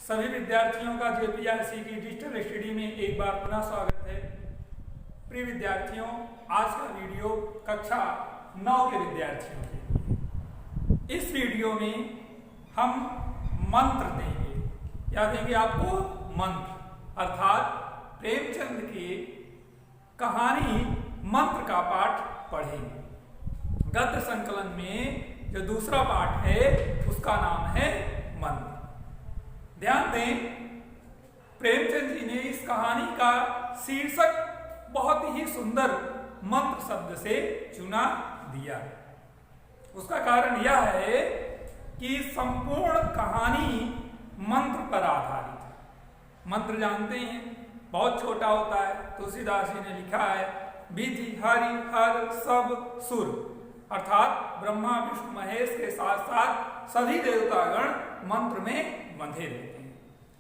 सभी विद्यार्थियों का जेपीआरसी की डिजिटल स्टडी में एक बार पुनः स्वागत है। प्रिय विद्यार्थियों, आज का वीडियो कक्षा 9 के विद्यार्थियों के लिए। इस वीडियो में हम मंत्र देंगे, क्या देंगे आपको? मंत्र, अर्थात प्रेमचंद की कहानी मंत्र का पाठ पढ़ेंगे। गद्य संकलन में जो दूसरा पाठ है उसका नाम है मंत्र। ध्यान दें, प्रेमचंद जी ने इस कहानी का शीर्षक बहुत ही सुंदर मंत्र शब्द से चुना दिया। उसका कारण यह है कि संपूर्ण कहानी मंत्र पर आधारित है। मंत्र जानते हैं, बहुत छोटा होता है। तुलसीदास जी ने लिखा है, विधि हरि हर सब सुर, अर्थात ब्रह्मा विष्णु महेश के साथ साथ सभी देवतागण मंत्र में बंधे रहते हैं।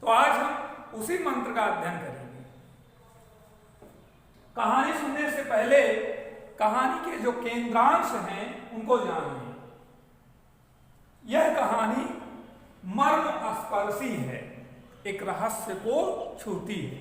तो आज हम उसी मंत्र का अध्ययन करेंगे। कहानी सुनने से पहले कहानी के जो केंद्रांश हैं उनको जानिए। यह कहानी मर्मस्पर्शी है, एक रहस्य को छूती है।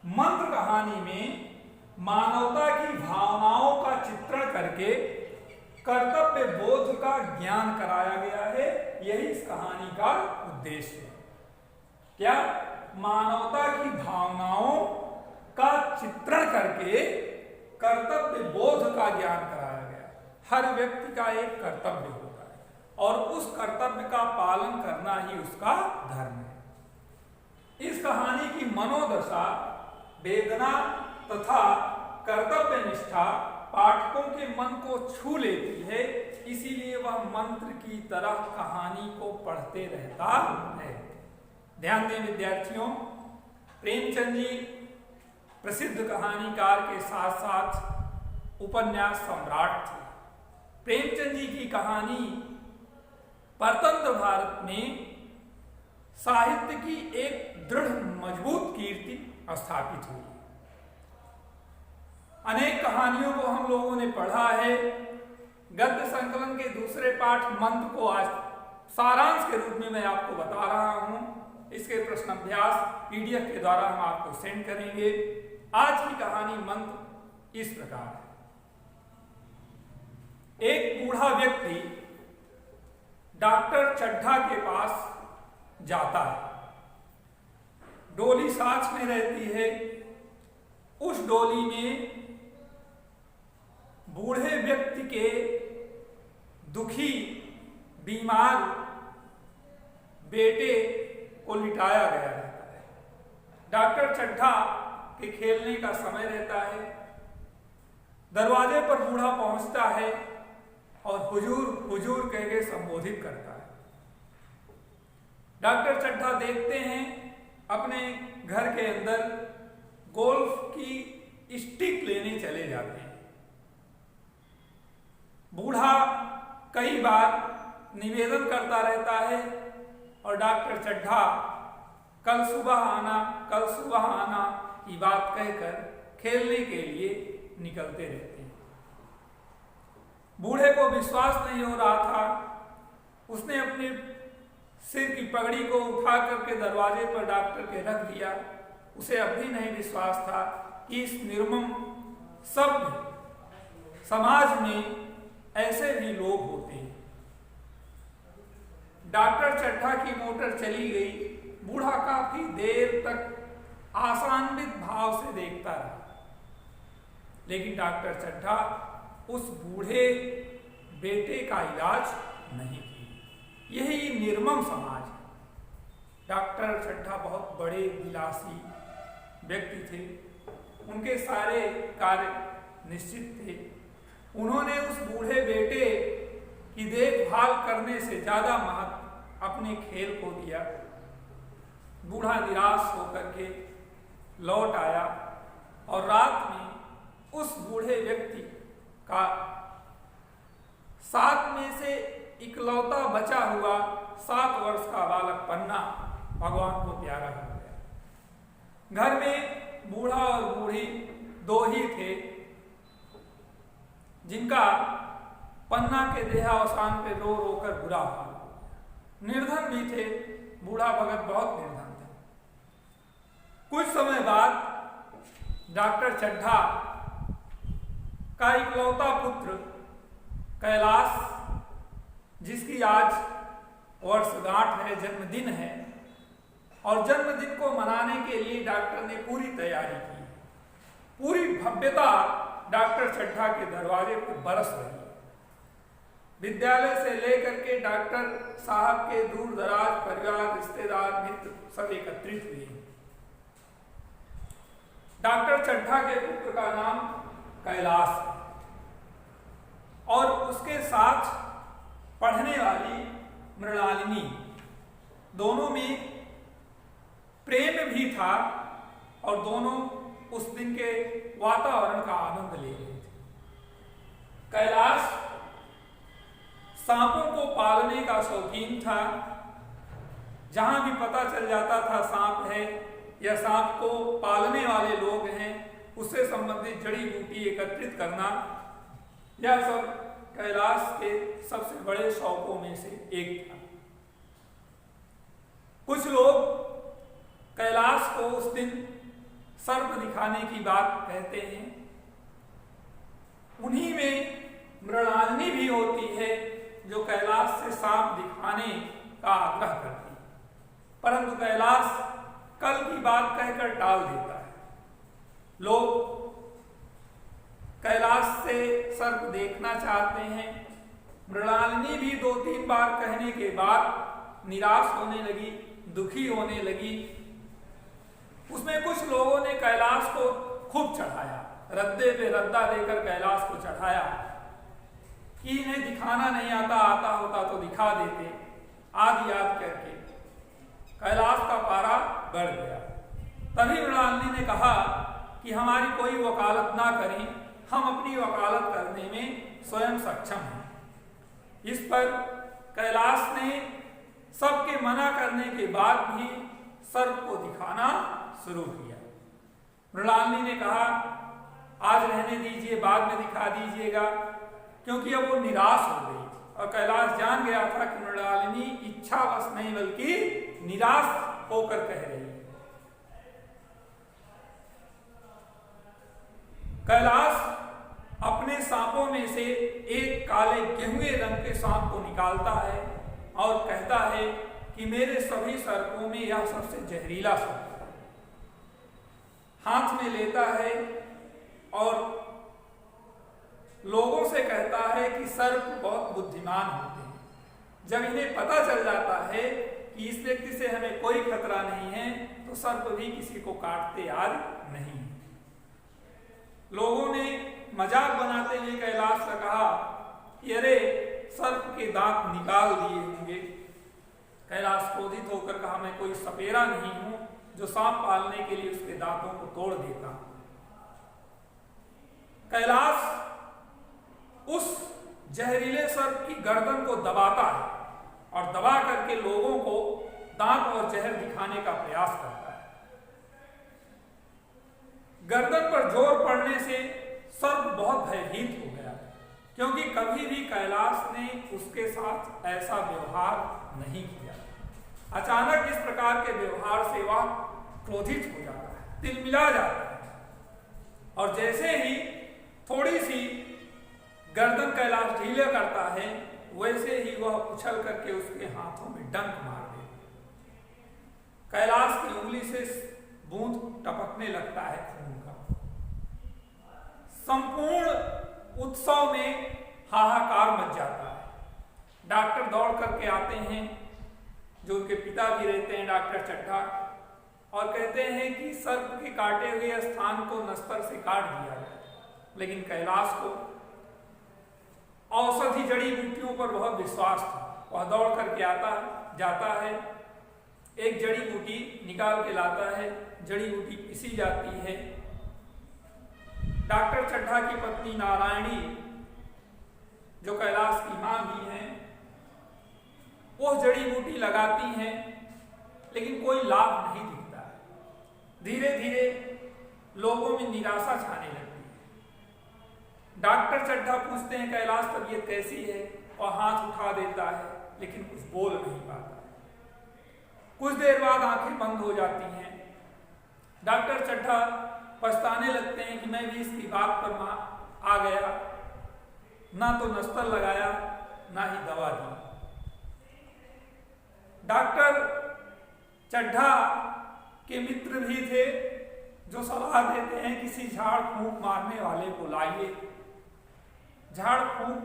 मंत्र कहानी में मानवता की भावनाओं का चित्रण करके कर्तव्य बोध का ज्ञान कराया गया है। यही इस कहानी का उद्देश्य है। क्या? मानवता की भावनाओं का चित्रण करके कर्तव्य बोध का ज्ञान कराया गया। हर व्यक्ति का एक कर्तव्य होता है और उस कर्तव्य का पालन करना ही उसका धर्म है। इस कहानी की मनोदशा, वेदना तथा कर्तव्य निष्ठा पाठकों के मन को छू लेती है, इसीलिए वह मंत्र की तरह कहानी को पढ़ते रहता है। ध्यान दें विद्यार्थियों, प्रेमचंद जी प्रसिद्ध कहानीकार के साथ साथ उपन्यास सम्राट थे। प्रेमचंद जी की कहानी परतंत्र भारत में साहित्य की एक दृढ़ मजबूत कीर्ति स्थापित हुई। अनेक कहानियों को हम लोगों ने पढ़ा है। गद्य संकलन के दूसरे पाठ मंत्र को आज सारांश के रूप में मैं आपको बता रहा हूं। इसके प्रश्न अभ्यास पीडीएफ के द्वारा हम आपको सेंड करेंगे। आज की कहानी मंत्र इस प्रकार है। एक बूढ़ा व्यक्ति डॉक्टर चड्ढा के पास जाता है। डोली साथ में रहती है। उस डोली में बूढ़े व्यक्ति के दुखी बीमार बेटे को लिटाया गया रहता है। डॉक्टर चड्ढा के खेलने का समय रहता है। दरवाजे पर बूढ़ा पहुंचता है और हुजूर हुजूर कह के संबोधित करता है। डॉक्टर चड्ढा देखते हैं अपने घर के अंदर गोल्फ की स्टिक लेने चले जाते हैं। बूढ़ा कई बार निवेदन करता रहता है और डॉक्टर चड्ढा कल सुबह आना की बात कहकर खेलने के लिए निकलते रहते हैं। बूढ़े को विश्वास नहीं हो रहा था। उसने अपने सिर की पगड़ी को उठा करके दरवाजे पर डॉक्टर के रख दिया। उसे अब भी नहीं विश्वास था कि इस निर्मम सभ्य समाज में ऐसे भी लोग होते हैं। डॉक्टर चड्ढा की मोटर चली गई। बूढ़ा काफी देर तक आशान्वित भाव से देखता रहा, लेकिन डॉक्टर चड्ढा उस बूढ़े बेटे का इलाज नहीं किया। यही निर्मम समाज है। डॉक्टर चड्ढा बहुत बड़े विलासी व्यक्ति थे। उनके सारे कार्य निश्चित थे। उन्होंने उस बूढ़े बेटे की देखभाल करने से ज्यादा महत्व अपने खेल को दिया। बूढ़ा निराश होकर के लौट आया और रात में उस बूढ़े व्यक्ति का 7 में से इकलौता बचा हुआ 7 वर्ष का बालक पन्ना भगवान को प्यारा हो गया। घर में बूढ़ा और बूढ़ी 2 ही थे, जिनका पन्ना के देहावसान पे रो रो कर बुरा हाल। निर्धन भी थे, बूढ़ा भगत बहुत निर्धन था। कुछ समय बाद डॉक्टर चड्ढा का इकलौता पुत्र कैलाश, जिसकी आज वर्षगांठ है, जन्मदिन है, और जन्मदिन को मनाने के लिए डॉक्टर ने पूरी तैयारी की। पूरी भव्यता डॉक्टर चड्ढा के दरवाजे पर बरस रही है। विद्यालय से लेकर के डॉक्टर साहब के दूर दराज परिवार, रिश्तेदार, मित्र सब एकत्रित हुए। डॉक्टर चड्ढा के पुत्र का नाम कैलाश है और उसके साथ पढ़ने वाली मृणालिनी, दोनों में प्रेम भी था और दोनों उस दिन के वातावरण का आनंद ले रहे थे। कैलाश सांपों को पालने का शौकीन था। जहां भी पता चल जाता था सांप है या सांप को पालने वाले लोग हैं, उससे संबंधित जड़ी बूटी एकत्रित करना, यह सब कैलाश के सबसे बड़े शौकों में से एक था। कुछ लोग कैलाश को उस दिन सर्प दिखाने की बात कहते हैं। उन्हीं में मृणालिनी भी होती है जो कैलाश से सांप दिखाने का आग्रह करती है, परंतु कैलाश कल की बात कहकर टाल देता है। लोग कैलाश से सर्प देखना चाहते हैं। मृणालिनी भी 2-3 बार कहने के बाद निराश होने लगी, दुखी होने लगी। उसमें कुछ लोगों ने कैलाश को खूब चढ़ाया, रद्दे पे रद्दा देकर कैलाश को चढ़ाया कि इन्हें दिखाना नहीं आता, आता होता तो दिखा देते, आदि याद करके कैलाश का पारा बढ़ गया। तभी मृणालिनी ने कहा कि हमारी कोई वकालत ना करें, हम अपनी वकालत करने में स्वयं सक्षम हैं। इस पर कैलाश ने सबके मना करने के बाद भी सर्प को दिखाना शुरू किया। मृणालिनी ने कहा आज रहने दीजिए, बाद में दिखा दीजिएगा, क्योंकि अब वो निराश हो गई और कैलाश जान गया था कि मृणालिनी इच्छावश नहीं बल्कि निराश होकर कह रही है। कैलाश अपने सांपों में से एक काले गेहुए रंग के सांप को निकालता है और कहता है कि मेरे सभी सर्पों में यह सबसे जहरीला सर्प है। हाथ में लेता है और लोगों से कहता है कि सर्प बहुत बुद्धिमान होते हैं। जब इन्हें पता चल जाता है कि इस व्यक्ति से हमें कोई खतरा नहीं है, तो सर्प भी किसी को काटते आज नहीं। लोगों ने मजाक बनाते हुए कैलाश से कहा कि अरे सर्प के दांत निकाल दिए होंगे। कैलाश क्रोधित होकर कहा मैं कोई सपेरा नहीं हूं जो सांप पालने के लिए उसके दांतों को तोड़ देता। कैलाश उस जहरीले सर्प की गर्दन को दबाता है और दबा करके लोगों को दांत और जहर दिखाने का प्रयास करता है। गर्दन पर जोर पड़ने से सर्प बहुत भयभीत हो गया, क्योंकि कभी भी कैलाश ने उसके साथ ऐसा व्यवहार नहीं किया। अचानक इस प्रकार के व्यवहार से वह क्रोधित हो जाता है, तिलमिला जाता है, और जैसे ही थोड़ी सी गर्दन कैलाश ढीला करता है, वैसे ही वह उछल करके उसके हाथों में डंक मार देता। कैलाश की उंगली से बूंद टपकने लगता है खून का। संपूर्ण उत्सव में हाहाकार मच जाता है। डॉक्टर दौड़ करके आते हैं, जो उनके पिता भी रहते हैं डॉक्टर चड्ढा, और कहते हैं कि सर्प के काटे हुए स्थान को नस्तर से काट दिया जाए। लेकिन कैलाश को औषधि जड़ी बूटियों पर बहुत विश्वास था। वह दौड़ करके जाता है, एक जड़ी बूटी निकाल के लाता है, जड़ी बूटी पीसी जाती है। डॉक्टर चड्ढा की पत्नी नारायणी, जो कैलाश की मां भी हैं, वो जड़ी बूटी लगाती हैं, लेकिन कोई लाभ नहीं दिखता। धीरे धीरे लोगों में निराशा छाने लगती है। डॉक्टर चड्ढा पूछते हैं कैलाश तबीयत कैसी है, और हाथ उठा देता है, लेकिन कुछ बोल नहीं पाता। कुछ देर बाद आंखें बंद हो जाती हैं। डॉक्टर चड्ढा पछताने लगते हैं कि मैं भी इसकी बात पर आ गया, ना तो नस्तर लगाया ना ही दवा दी। डॉक्टर चड्ढा के मित्र भी थे जो सलाह देते हैं किसी झाड़ फूंक मारने वाले को लाइए, झाड़ फूंक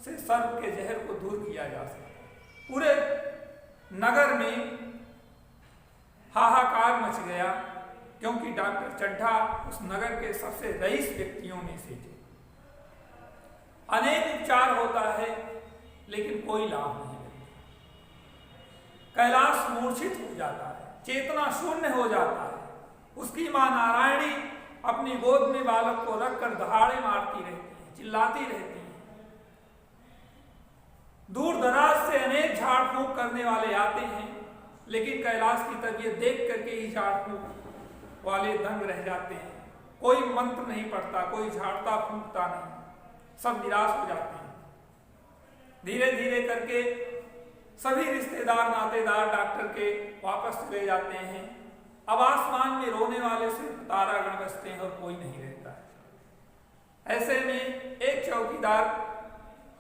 से सर्प के जहर को दूर किया जा सकता। पूरे नगर में हाहाकार मच गया क्योंकि डॉक्टर चड्ढा उस नगर के सबसे रईस व्यक्तियों में से थे। अनेक उपचार होता है लेकिन कोई लाभ नहीं मिलता। कैलाश मूर्छित हो जाता है, चेतना शून्य हो जाता है। उसकी मां नारायणी अपनी गोद में बालक को रखकर दहाड़े मारती रहती है, चिल्लाती रहती है। दूर दराज से अनेक झाड़ फूंक करने वाले आते हैं लेकिन कैलाश की तबीयत देख करके ही झाड़ फूंक वाले दंग रह जाते हैं। कोई मंत्र नहीं पढ़ता, कोई झाड़ता फूंकता नहीं, सब निराश हो जाते हैं। धीरे धीरे करके सभी रिश्तेदार नातेदार डॉक्टर के वापस चले जाते हैं। अब आसमान में रोने वाले से तारागण बसते हैं और कोई नहीं रहता है। ऐसे में एक चौकीदार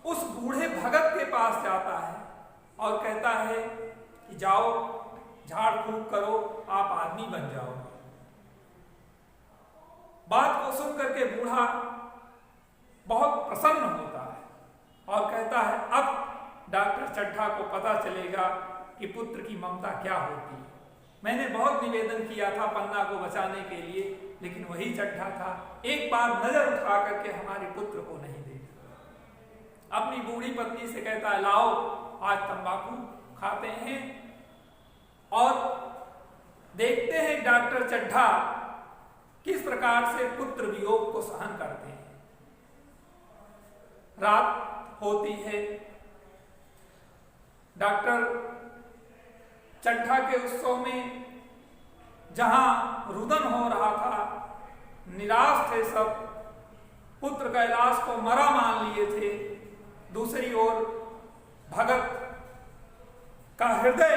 उस बूढ़े भगत के पास जाता है और कहता है कि जाओ झाड़ फूंक करो, आप आदमी बन जाओगे। बात को सुन करके बूढ़ा बहुत प्रसन्न होता है और कहता है अब डॉक्टर चड्ढा को पता चलेगा कि पुत्र की ममता क्या होती है। मैंने बहुत निवेदन किया था पन्ना को बचाने के लिए, लेकिन वही चड्ढा था, एक बार नजर उठा करके हमारे पुत्र को नहीं देखा। अपनी बूढ़ी पत्नी से कहता है लाओ आज तंबाकू खाते हैं और देखते हैं डॉक्टर चड्ढा किस प्रकार से पुत्र वियोग को सहन करते हैं। रात होती है, डॉक्टर चड्ढा के उत्सव में जहां रुदन हो रहा था, निराश थे सब, पुत्र कैलाश को मरा मान लिए थे। दूसरी ओर भगत का हृदय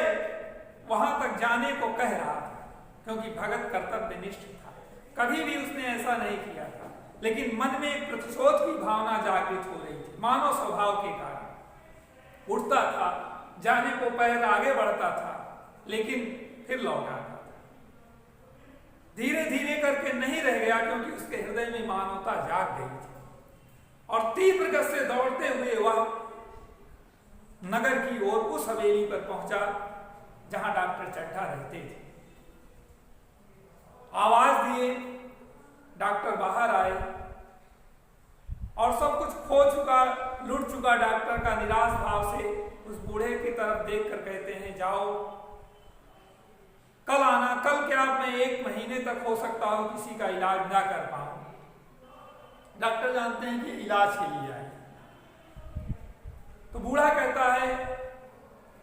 वहां तक जाने को कह रहा था क्योंकि भगत कर्तव्यनिष्ठ था, कभी भी उसने ऐसा नहीं किया था, लेकिन मन में एक प्रतिशोध की भावना जागृत हो रही थी। मानव स्वभाव के कारण उठता था, जाने को पैर आगे बढ़ता था, लेकिन फिर लौट आता था। धीरे धीरे करके नहीं रह गया क्योंकि उसके हृदय में मानवता जाग गई थी और तीव्र गति से दौड़ते हुए वह नगर की ओर उस हवेली पर पहुंचा जहां डॉक्टर चड्ढा रहते थे। आवाज दिए, डॉक्टर बाहर आए और सब कुछ खो चुका, लुट चुका डॉक्टर का निराश भाव से उस बूढ़े की तरफ देखकर कहते हैं जाओ कल आना। कल क्या, मैं 1 महीने तक हो सकता हूं किसी का इलाज ना कर पाऊं। डॉक्टर जानते हैं कि इलाज के लिए आए, तो बूढ़ा कहता है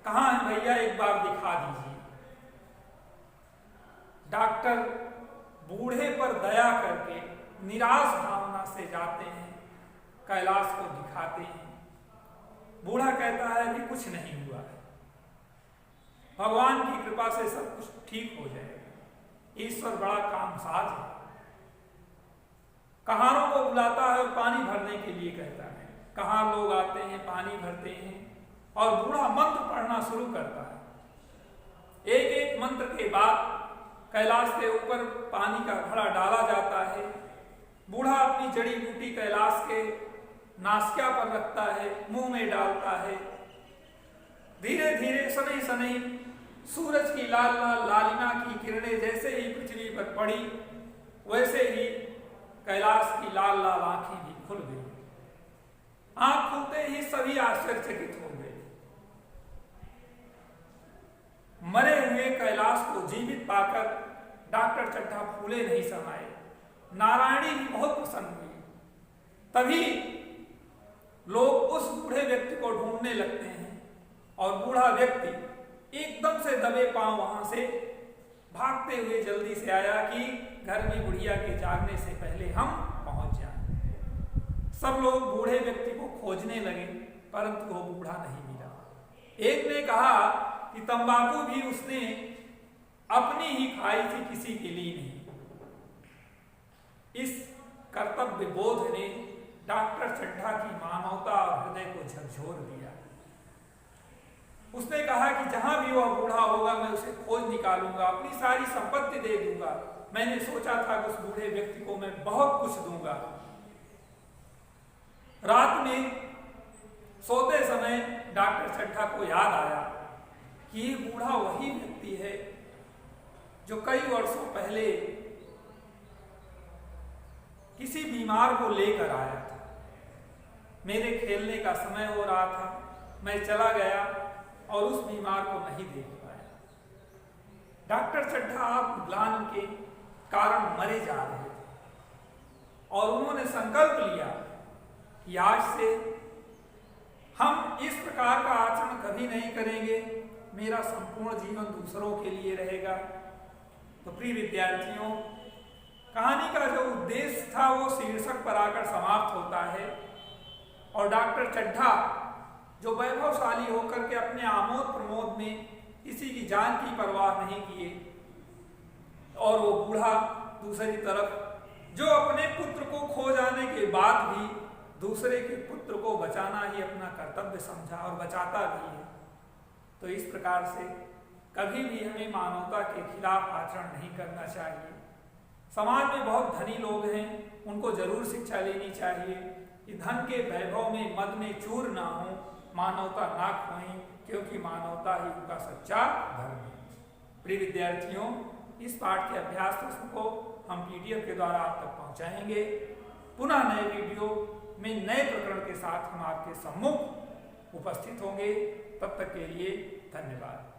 कहां है भैया, एक बार दिखा दीजिए। डॉक्टर बूढ़े पर दया करके निराश भावना से जाते हैं, कैलाश को दिखाते हैं। बूढ़ा कहता है कि कुछ नहीं हुआ है, भगवान की कृपा से सब कुछ ठीक हो जाएगा, ईश्वर बड़ा कामसाज है। कहारों को बुलाता है और पानी भरने के लिए कहता है। कहार लोग आते हैं, पानी भरते हैं और बूढ़ा मंत्र पढ़ना शुरू करता है। एक एक मंत्र के बाद कैलाश के ऊपर पानी का घड़ा डाला जाता है। बूढ़ा अपनी जड़ी बूटी कैलाश के नासिका पर रखता है, मुंह में डालता है। धीरे धीरे सनई सनई सूरज की लाल लाल लालिमा की किरणें जैसे ही पृथ्वी पर पड़ी, वैसे ही कैलाश की लाल लाल आंखें भी खुल गई। आंख खुलते ही सभी आश्चर्यचकित हो गए। मरे हुए कैलाश को जीवित पाकर डॉक्टर चड्ढा फूले नहीं समाये। नारायणी भी बहुत प्रसन्न हुई। तभी लोग उस बूढ़े व्यक्ति को ढूंढने लगते हैं और बूढ़ा व्यक्ति एकदम से दबे पांव वहां से भागते हुए जल्दी से आया कि घर में बुढ़िया के जागने से पहले हम पहुंच जाएं। सब लोग बूढ़े व्यक्ति को खोजने लगे परंतु वो बूढ़ा नहीं मिला। एक ने कहा कि तंबाकू भी उसने खाई थी किसी के लिए नहीं। इस कर्तव्य बोध ने डॉक्टर चड्ढा की मानवता और हृदय को झकझोर दिया। उसने कहा कि जहां भी वह बूढ़ा होगा मैं उसे खोज निकालूंगा, अपनी सारी संपत्ति दे दूंगा। मैंने सोचा था कि उस बूढ़े व्यक्ति को मैं बहुत कुछ दूंगा। रात में सोते समय डॉक्टर चड्ढा को याद आया कि ये बूढ़ा वही व्यक्ति है जो कई वर्षों पहले किसी बीमार को लेकर आया था। मेरे खेलने का समय हो रहा था, मैं चला गया और उस बीमार को नहीं देख पाया। डॉक्टर चड्ढा आत्मग्लानि के कारण मरे जा रहे थे और उन्होंने संकल्प लिया कि आज से हम इस प्रकार का आचरण कभी नहीं करेंगे, मेरा संपूर्ण जीवन दूसरों के लिए रहेगा। तो प्रिय विद्यार्थियों, कहानी का जो उद्देश्य था वो शीर्षक पर आकर समाप्त होता है और डॉक्टर चड्ढा जो वैभवशाली होकर के अपने आमोद प्रमोद में किसी की जान की परवाह नहीं किए, और वो बूढ़ा दूसरी तरफ जो अपने पुत्र को खो जाने के बाद भी दूसरे के पुत्र को बचाना ही अपना कर्तव्य समझा और बचाता भी है। तो इस प्रकार से कभी भी हमें मानवता के खिलाफ आचरण नहीं करना चाहिए। समाज में बहुत धनी लोग हैं, उनको जरूर शिक्षा लेनी चाहिए कि धन के वैभव में मद में चूर ना हो, मानवता ना खोएं, क्योंकि मानवता ही उनका सच्चा धर्म है। प्रिय विद्यार्थियों, इस पाठ के अभ्यास प्रश्न को हम PDF के द्वारा आप तक पहुंचाएंगे। पुनः नए वीडियो में नए प्रकरण के साथ हम आपके सम्मुख उपस्थित होंगे। तब तक के लिए धन्यवाद।